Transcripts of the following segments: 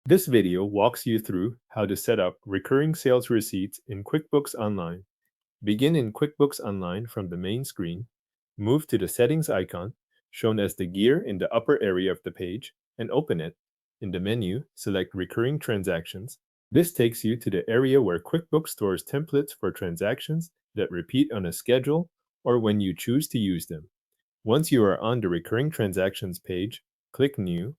This video walks you through how to set up recurring sales receipts in QuickBooks Online. Begin in QuickBooks Online from the main screen, move to the settings icon, shown as the gear in the upper area of the page, and open it. In the menu, select Recurring Transactions. This takes you to the area where QuickBooks stores templates for transactions that repeat on a schedule or when you choose to use them. Once you are on the Recurring Transactions page, click New.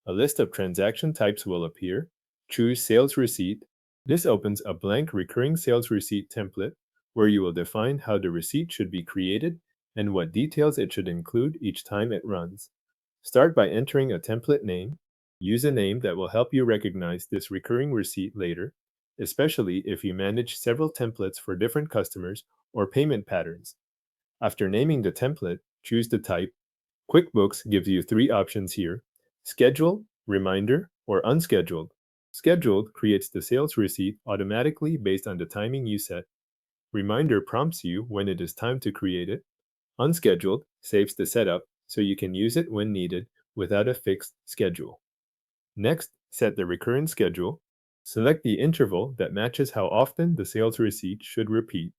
A list of transaction types will appear. Choose Sales Receipt. This opens a blank Recurring Sales Receipt template where you will define how the receipt should be created and what details it should include each time it runs. Start by entering a template name. Use a name that will help you recognize this recurring receipt later, especially if you manage several templates for different customers or payment patterns. After naming the template, choose the type. QuickBooks gives you three options here: Schedule, Reminder, or Unscheduled. Scheduled creates the sales receipt automatically based on the timing you set. Reminder prompts you when it is time to create it. Unscheduled saves the setup so you can use it when needed without a fixed schedule. Next, set the recurrent schedule. Select the interval that matches how often the sales receipt should repeat.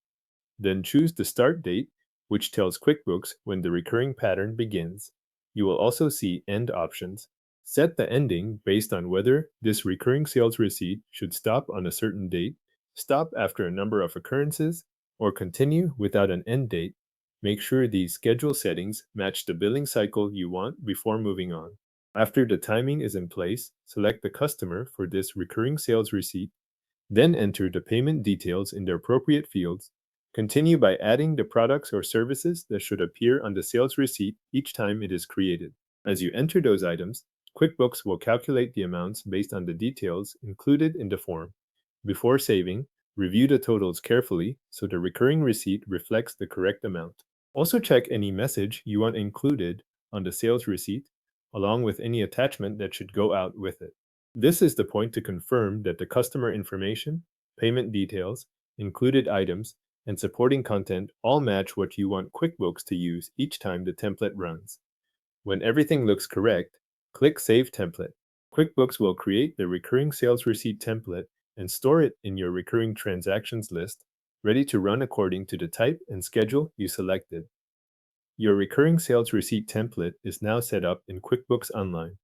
Then choose the start date, which tells QuickBooks when the recurring pattern begins. You will also see end options. Set the ending based on whether this recurring sales receipt should stop on a certain date, stop after a number of occurrences, or continue without an end date. Make sure these schedule settings match the billing cycle you want before moving on. After the timing is in place, select the customer for this recurring sales receipt, then enter the payment details in the appropriate fields. Continue by adding the products or services that should appear on the sales receipt each time it is created. As you enter those items, QuickBooks will calculate the amounts based on the details included in the form. Before saving, review the totals carefully so the recurring receipt reflects the correct amount. Also check any message you want included on the sales receipt, along with any attachment that should go out with it. This is the point to confirm that the customer information, payment details, included items, and supporting content all match what you want QuickBooks to use each time the template runs. When everything looks correct, click Save Template. QuickBooks will create the recurring sales receipt template and store it in your recurring transactions list, ready to run according to the type and schedule you selected. Your recurring sales receipt template is now set up in QuickBooks Online.